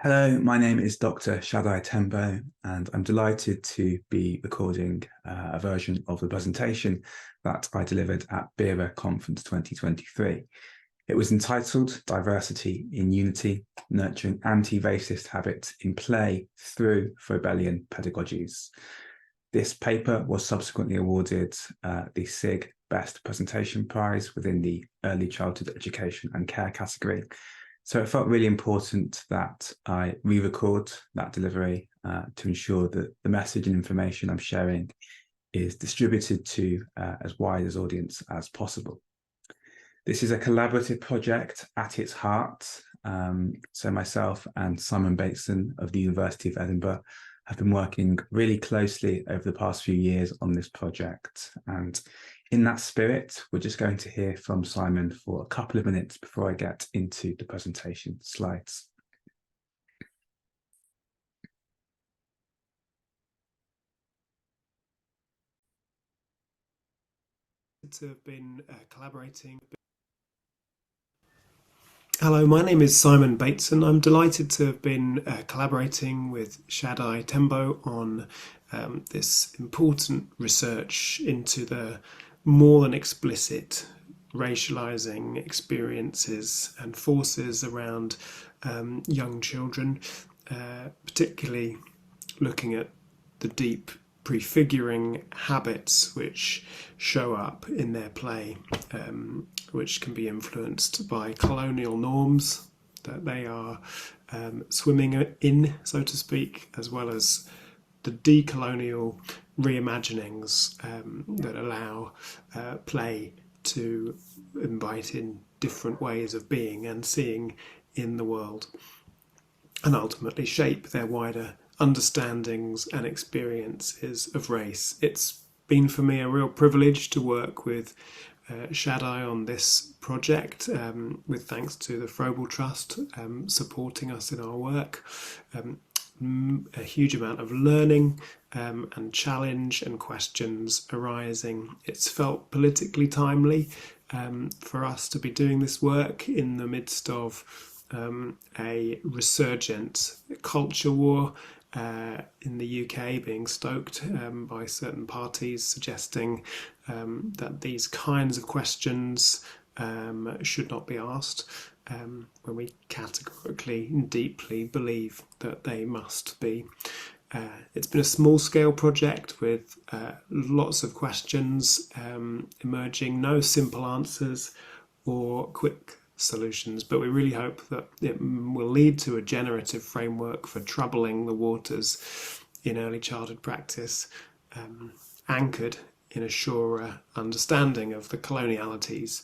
Hello, my name is Dr. Shaddai Tembo, and I'm delighted to be recording a version of the presentation that I delivered at BERA Conference 2023. It was entitled Diversity in Unity, Nurturing Anti-Racist Habits in Play Through Froebelian Pedagogies. This paper was subsequently awarded the SIG Best Presentation Prize within the Early Childhood Education and Care category. So it felt really important that I re-record that delivery to ensure that the message and information I'm sharing is distributed to as wide an audience as possible. This is a collaborative project at its heart. So myself and Simon Bateson of the University of Edinburgh have been working really closely over the past few years on this project. And in that spirit, we're just going to hear from Simon for a couple of minutes before I get into the presentation slides. To have been collaborating. Hello, my name is Simon Bateson. I'm delighted to have been collaborating with Shaddai Tembo on this important research into the more than explicit racializing experiences and forces around young children, particularly looking at the deep prefiguring habits which show up in their play, which can be influenced by colonial norms that they are swimming in, so to speak, as well as the decolonial reimaginings that allow play to invite in different ways of being and seeing in the world, and ultimately shape their wider understandings and experiences of race. It's been for me a real privilege to work with Shaddai on this project, with thanks to the Froebel Trust supporting us in our work. A huge amount of learning and challenge and questions arising. It's felt politically timely for us to be doing this work in the midst of a resurgent culture war in the UK being stoked by certain parties suggesting that these kinds of questions should not be asked, when we categorically and deeply believe that they must be. It's been a small-scale project with lots of questions emerging, no simple answers or quick solutions, but we really hope that it will lead to a generative framework for troubling the waters in early childhood practice, anchored in a surer understanding of the colonialities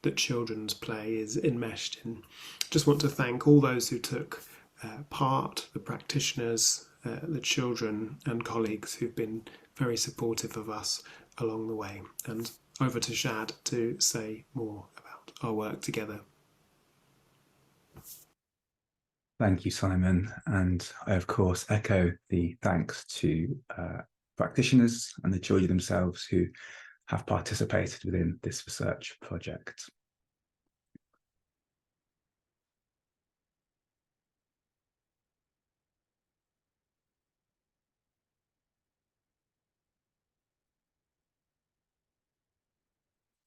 that children's play is enmeshed in. Just want to thank all those who took part, the practitioners, the children and colleagues who've been very supportive of us along the way. And over to Shad to say more about our work together. Thank you, Simon. And I, of course, echo the thanks to practitioners and the children themselves who have participated within this research project.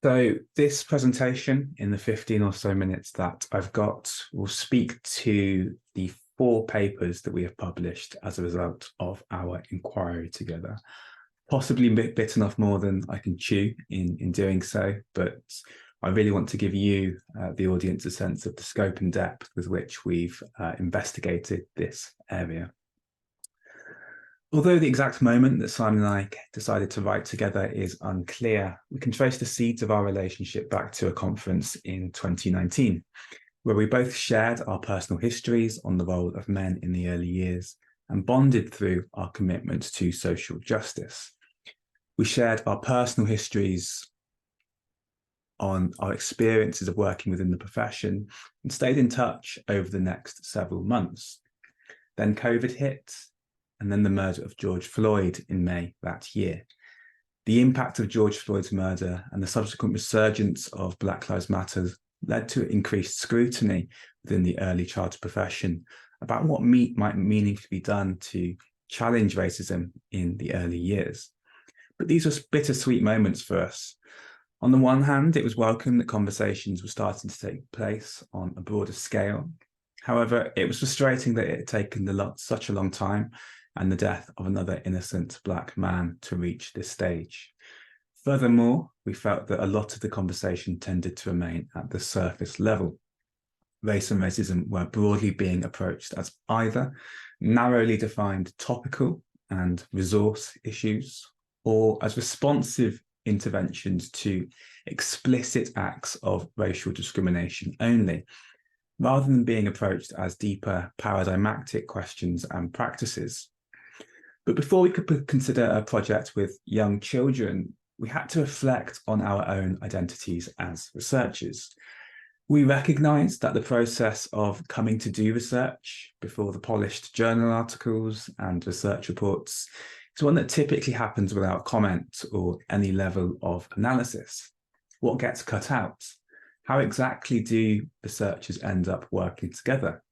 So this presentation, in the 15 or so minutes that I've got, will speak to the 4 papers that we have published as a result of our inquiry together. Possibly a bit enough more than I can chew in doing so, but I really want to give you, the audience, a sense of the scope and depth with which we've investigated this area. Although the exact moment that Simon and I decided to write together is unclear, we can trace the seeds of our relationship back to a conference in 2019, where we both shared our personal histories on the role of men in the early years and bonded through our commitment to social justice. We shared our personal histories on our experiences of working within the profession and stayed in touch over the next several months. Then COVID hit, and then the murder of George Floyd in May that year. The impact of George Floyd's murder and the subsequent resurgence of Black Lives Matter led to increased scrutiny within the early childhood profession about what might meaningfully be done to challenge racism in the early years. But these were bittersweet moments for us. On the one hand, it was welcome that conversations were starting to take place on a broader scale. However, it was frustrating that it had taken such a long time and the death of another innocent Black man to reach this stage. Furthermore, we felt that a lot of the conversation tended to remain at the surface level. Race and racism were broadly being approached as either narrowly defined topical and resource issues, or as responsive interventions to explicit acts of racial discrimination only, rather than being approached as deeper paradigmatic questions and practices. But before we could consider a project with young children, we had to reflect on our own identities as researchers. We recognised that the process of coming to do research before the polished journal articles and research reports is one that typically happens without comment or any level of analysis. What gets cut out? How exactly do researchers end up working together?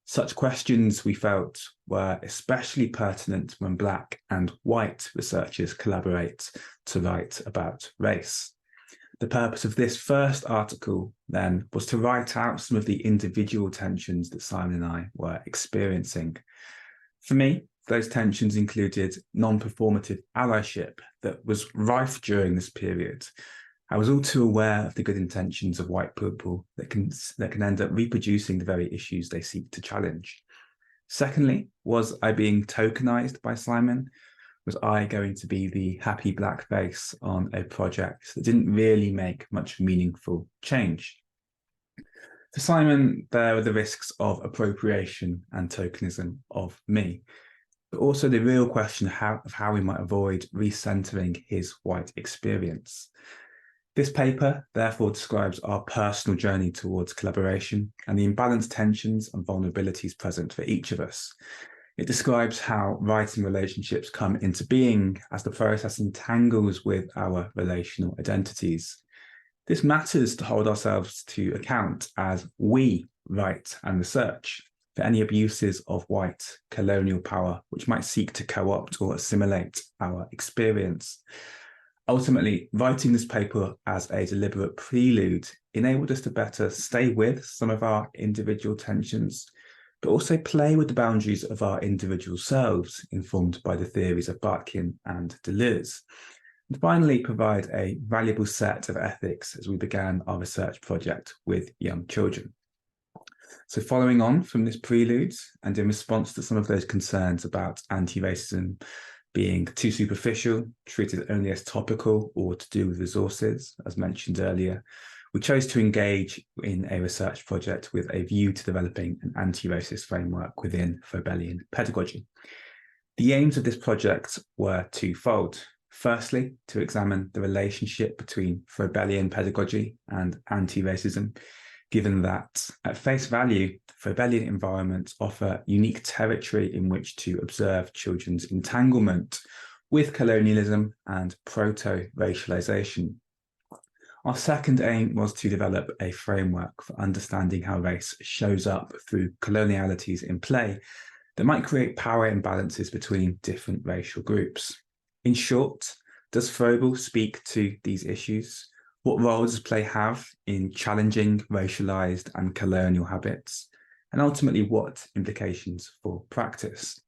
Such questions, we felt, were especially pertinent when Black and white researchers collaborate to write about race. The purpose of this first article, then, was to write out some of the individual tensions that Simon and I were experiencing. For me, those tensions included non-performative allyship that was rife during this period. I was all too aware of the good intentions of white people that can end up reproducing the very issues they seek to challenge. Secondly, was I being tokenized by Simon? Was I going to be the happy Black face on a project that didn't really make much meaningful change? For Simon, there were the risks of appropriation and tokenism of me, but also the real question of how we might avoid recentering his white experience. This paper, therefore, describes our personal journey towards collaboration and the imbalanced tensions and vulnerabilities present for each of us. It describes how writing relationships come into being as the process entangles with our relational identities. This matters to hold ourselves to account as we write and research for any abuses of white colonial power which might seek to co-opt or assimilate our experience. Ultimately, writing this paper as a deliberate prelude enabled us to better stay with some of our individual tensions, but also play with the boundaries of our individual selves, informed by the theories of Bartkin and Deleuze, and finally provide a valuable set of ethics as we began our research project with young children. So following on from this prelude, and in response to some of those concerns about anti-racism being too superficial, treated only as topical or to do with resources, as mentioned earlier, we chose to engage in a research project with a view to developing an anti-racist framework within Froebelian pedagogy. The aims of this project were twofold. Firstly, to examine the relationship between Froebelian pedagogy and anti-racism, given that, at face value, Froebelian environments offer unique territory in which to observe children's entanglement with colonialism and proto-racialization. Our second aim was to develop a framework for understanding how race shows up through colonialities in play that might create power imbalances between different racial groups. In short, does Froebel speak to these issues? What role does play have in challenging racialized and colonial habits? And ultimately, what implications for practice?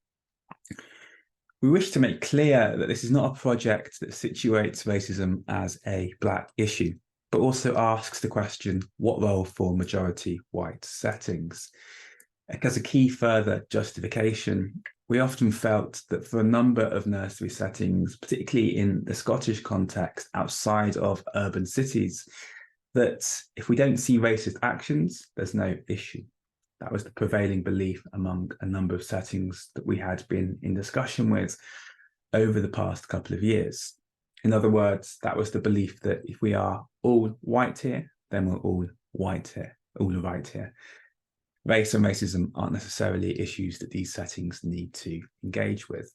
We wish to make clear that this is not a project that situates racism as a Black issue, but also asks the question, what role for majority white settings? As a key further justification, we often felt that for a number of nursery settings, particularly in the Scottish context outside of urban cities, that if we don't see racist actions, there's no issue. That was the prevailing belief among a number of settings that we had been in discussion with over the past couple of years. In other words, that was the belief that if we are all white here, then we're all white here, all right here. Race and racism aren't necessarily issues that these settings need to engage with.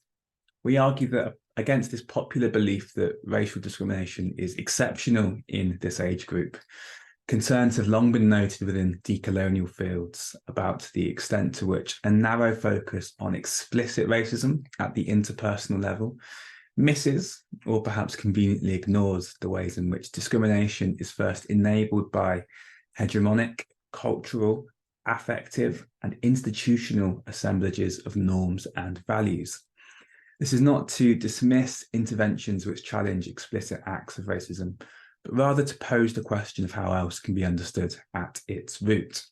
We argue that against this popular belief that racial discrimination is exceptional in this age group, Concerns have long been noted within decolonial fields about the extent to which a narrow focus on explicit racism at the interpersonal level misses, or perhaps conveniently ignores, the ways in which discrimination is first enabled by hegemonic, cultural, affective, and institutional assemblages of norms and values. This is not to dismiss interventions which challenge explicit acts of racism, but rather to pose the question of how else can be understood at its root.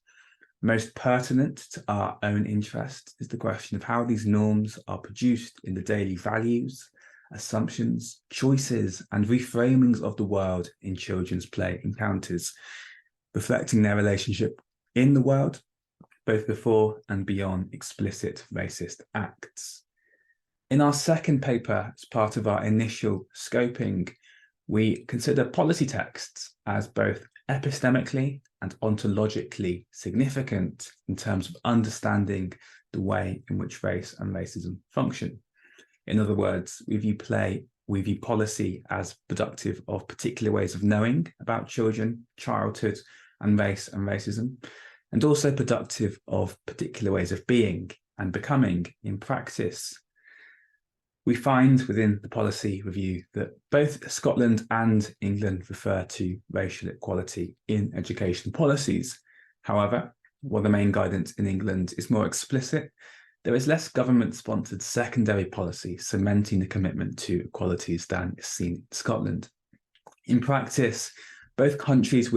Most pertinent to our own interest is the question of how these norms are produced in the daily values, assumptions, choices, and reframings of the world in children's play encounters, reflecting their relationship in the world, both before and beyond explicit racist acts. In our second paper, as part of our initial scoping, we consider policy texts as both epistemically and ontologically significant in terms of understanding the way in which race and racism function. In other words, we view policy as productive of particular ways of knowing about children, childhood, and race and racism, and also productive of particular ways of being and becoming in practice. We find within the policy review that both Scotland and England refer to racial equality in education policies. However, while the main guidance in England is more explicit, there is less government-sponsored secondary policy cementing the commitment to equalities than is seen in Scotland. In practice, both countries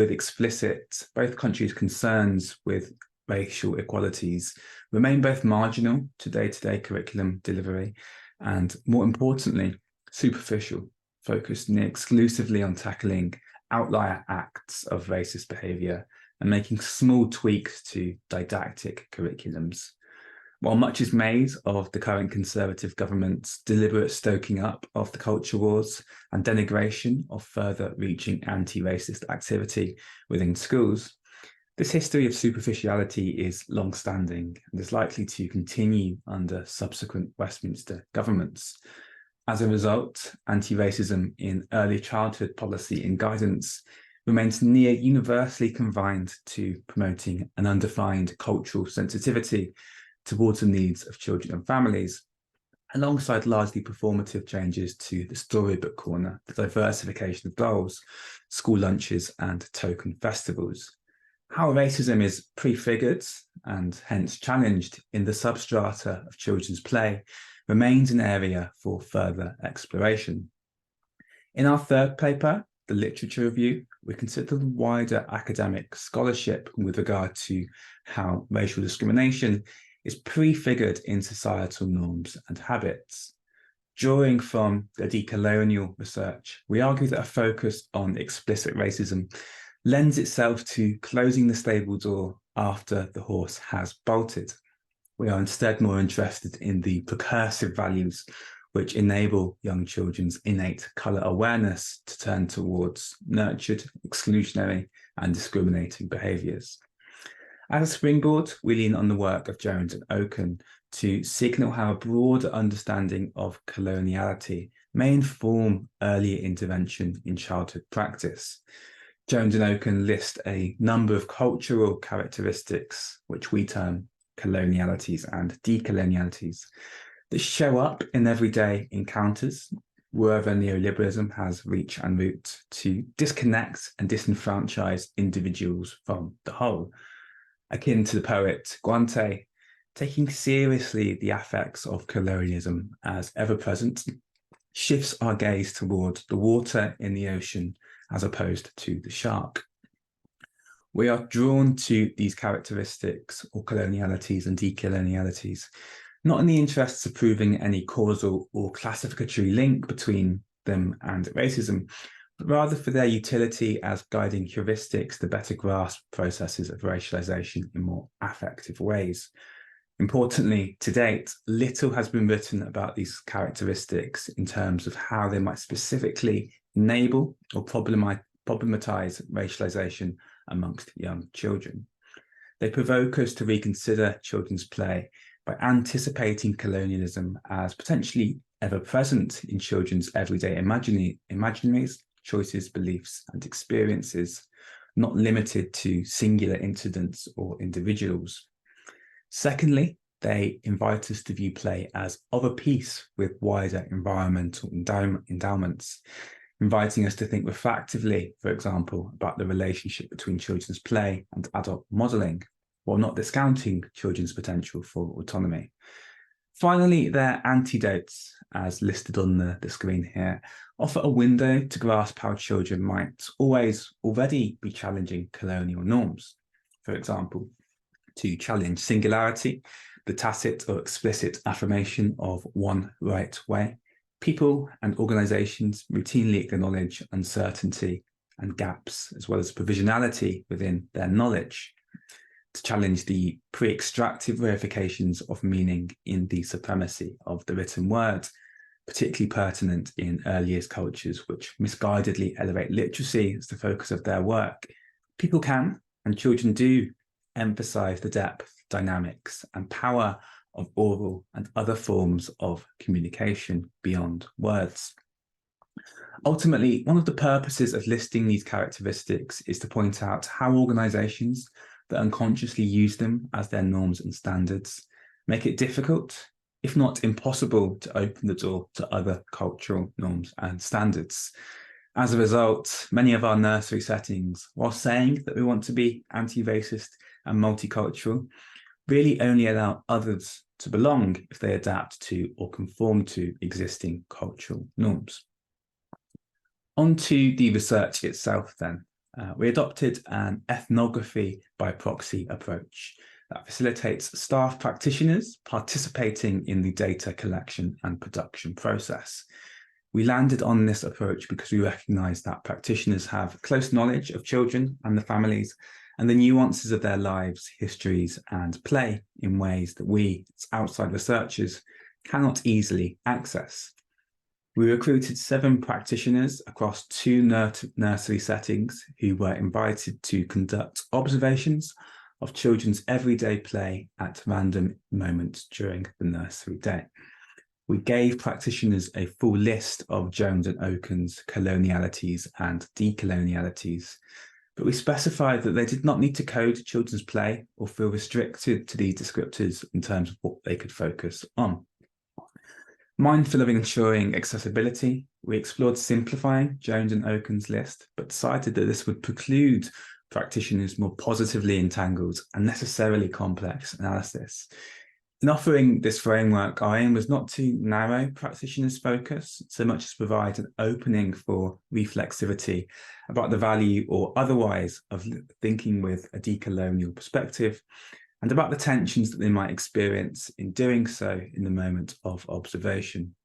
concerns with racial equalities remain both marginal to day-to-day curriculum delivery and, more importantly, superficial, focused near exclusively on tackling outlier acts of racist behaviour and making small tweaks to didactic curriculums. While much is made of the current Conservative government's deliberate stoking up of the culture wars and denigration of further reaching anti-racist activity within schools, this history of superficiality is long-standing and is likely to continue under subsequent Westminster governments. As a result, anti-racism in early childhood policy and guidance remains near universally confined to promoting an undefined cultural sensitivity towards the needs of children and families, alongside largely performative changes to the storybook corner, the diversification of goals, school lunches, and token festivals. How racism is prefigured and hence challenged in the substrata of children's play remains an area for further exploration. In our third paper, the literature review, we consider the wider academic scholarship with regard to how racial discrimination is prefigured in societal norms and habits. Drawing from the decolonial research, we argue that a focus on explicit racism lends itself to closing the stable door after the horse has bolted. We are instead more interested in the precursive values which enable young children's innate colour awareness to turn towards nurtured, exclusionary, and discriminating behaviours. As a springboard, we lean on the work of Jones and Oken to signal how a broader understanding of coloniality may inform earlier intervention in childhood practice. Jones and Oken list a number of cultural characteristics, which we term colonialities and decolonialities, that show up in everyday encounters wherever neoliberalism has reach and root to disconnect and disenfranchise individuals from the whole. Akin to the poet Guante, taking seriously the affects of colonialism as ever-present shifts our gaze toward the water in the ocean as opposed to the shark. We are drawn to these characteristics or colonialities and decolonialities, not in the interests of proving any causal or classificatory link between them and racism, but rather for their utility as guiding heuristics to better grasp processes of racialization in more affective ways. Importantly, to date, little has been written about these characteristics in terms of how they might specifically enable or problematize racialization amongst young children. They provoke us to reconsider children's play by anticipating colonialism as potentially ever present in children's everyday imaginaries, choices, beliefs, and experiences, not limited to singular incidents or individuals. Secondly, they invite us to view play as of a piece with wider environmental endowments, inviting us to think reflectively, for example, about the relationship between children's play and adult modelling, while not discounting children's potential for autonomy. Finally, their antidotes, as listed on the screen here, offer a window to grasp how children might already be challenging colonial norms. For example, to challenge singularity, the tacit or explicit affirmation of one right way. People and organizations routinely acknowledge uncertainty and gaps, as well as provisionality within their knowledge, to challenge the pre-extractive verifications of meaning in the supremacy of the written word, particularly pertinent in early years cultures which misguidedly elevate literacy as the focus of their work. People can, and children do, emphasize the depth, dynamics, and power of oral and other forms of communication beyond words. Ultimately, one of the purposes of listing these characteristics is to point out how organizations that unconsciously use them as their norms and standards make it difficult, if not impossible, to open the door to other cultural norms and standards. As a result, many of our nursery settings, while saying that we want to be anti-racist and multicultural, really only allow others to belong if they adapt to or conform to existing cultural norms. On to the research itself then. We adopted an ethnography by proxy approach that facilitates staff practitioners participating in the data collection and production process. We landed on this approach because we recognise that practitioners have close knowledge of children and the families and the nuances of their lives, histories, and play in ways that we, as outside researchers, cannot easily access. We recruited 7 practitioners across 2 nursery settings who were invited to conduct observations of children's everyday play at random moments during the nursery day. We gave practitioners a full list of Jones and Oaken's colonialities and decolonialities, but we specified that they did not need to code children's play or feel restricted to these descriptors in terms of what they could focus on. Mindful of ensuring accessibility, we explored simplifying Jones and Oaken's list, but decided that this would preclude practitioners more positively entangled and necessarily complex analysis. In offering this framework, our aim was not to narrow practitioners' focus so much as provide an opening for reflexivity about the value or otherwise of thinking with a decolonial perspective, and about the tensions that they might experience in doing so in the moment of observation.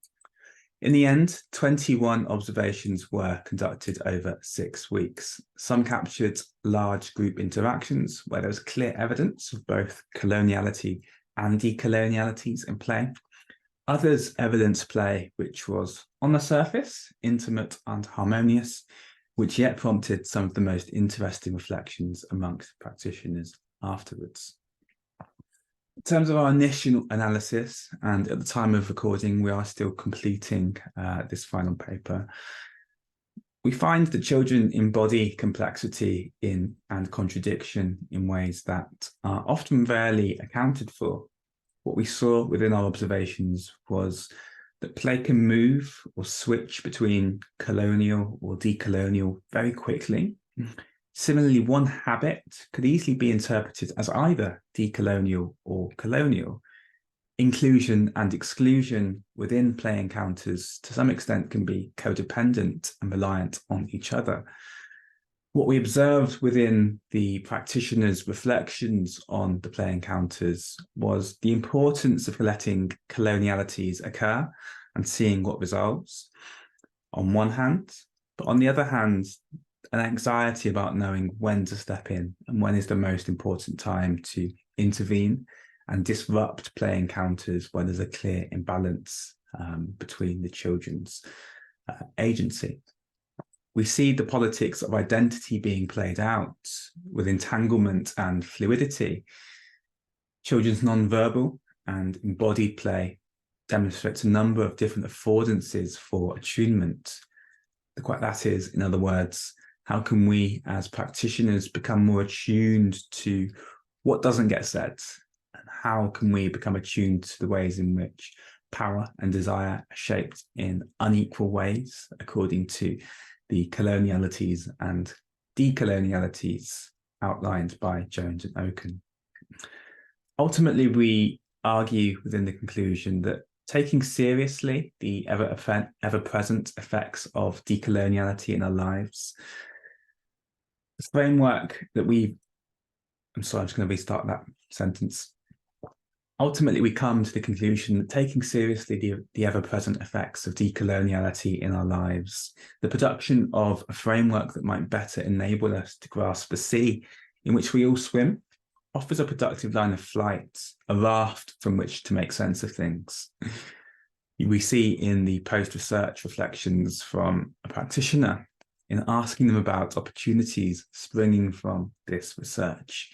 In the end, 21 observations were conducted over 6 weeks. Some captured large group interactions where there was clear evidence of both coloniality and decolonialities in play. Others evidenced play which was, on the surface, intimate and harmonious, which yet prompted some of the most interesting reflections amongst practitioners afterwards. In terms of our initial analysis, and at the time of recording, we are still completing this final paper, we find that children embody complexity and contradiction in ways that are often rarely accounted for. What we saw within our observations was that play can move or switch between colonial or decolonial very quickly. Similarly, one habit could easily be interpreted as either decolonial or colonial. Inclusion and exclusion within play encounters to some extent can be codependent and reliant on each other. What we observed within the practitioners' reflections on the play encounters was the importance of letting colonialities occur and seeing what resolves on one hand, but on the other hand, an anxiety about knowing when to step in and when is the most important time to intervene and disrupt play encounters where there's a clear imbalance between the children's agency. We see the politics of identity being played out with entanglement and fluidity. Children's non-verbal and embodied play demonstrates a number of different affordances for attunement. That is, in other words, How can we as practitioners become more attuned to what doesn't get said? And how can we become attuned to the ways in which power and desire are shaped in unequal ways according to the colonialities and decolonialities outlined by Jones and Oken? Ultimately, we argue within the conclusion that taking seriously the ever-present effects of decoloniality in our lives, the framework that I'm sorry, I'm just going to restart that sentence. Ultimately, we come to the conclusion that taking seriously the ever-present effects of decoloniality in our lives, the production of a framework that might better enable us to grasp the sea in which we all swim, offers a productive line of flight, a raft from which to make sense of things. We see in the post-research reflections from a practitioner in asking them about opportunities springing from this research.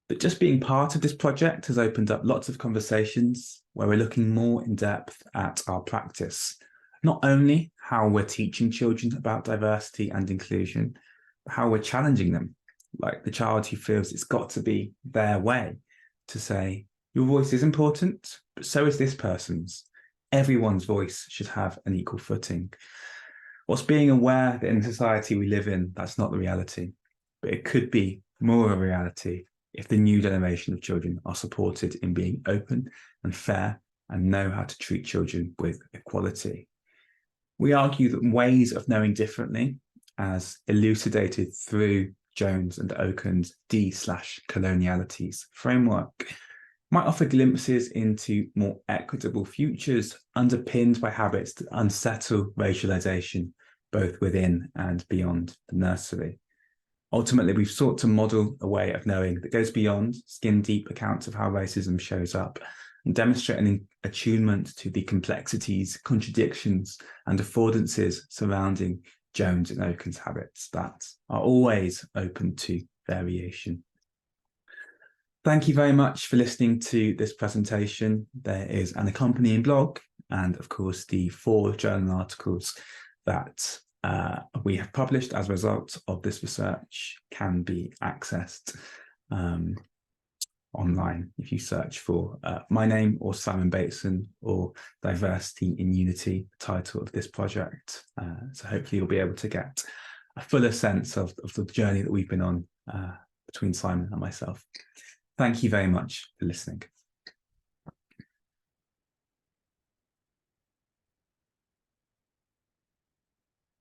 But just being part of this project has opened up lots of conversations where we're looking more in depth at our practice, not only how we're teaching children about diversity and inclusion, but how we're challenging them, like the child who feels it's got to be their way, to say, your voice is important, but so is this person's. Everyone's voice should have an equal footing. Whilst being aware that in the society we live in, that's not the reality, but it could be more of a reality if the new generation of children are supported in being open and fair and know how to treat children with equality. We argue that ways of knowing differently, as elucidated through Jones and Oken's D/colonialities framework, might offer glimpses into more equitable futures underpinned by habits that unsettle racialization, both within and beyond the nursery. Ultimately, we've sought to model a way of knowing that goes beyond skin-deep accounts of how racism shows up and demonstrate an attunement to the complexities, contradictions, and affordances surrounding Jones and Oken's habits that are always open to variation. Thank you very much for listening to this presentation. There is an accompanying blog and, of course, the 4 journal articles that we have published as a result of this research can be accessed online if you search for my name or Simon Bateson or Diversity in Unity, the title of this project. So hopefully you'll be able to get a fuller sense of the journey that we've been on between Simon and myself. Thank you very much for listening.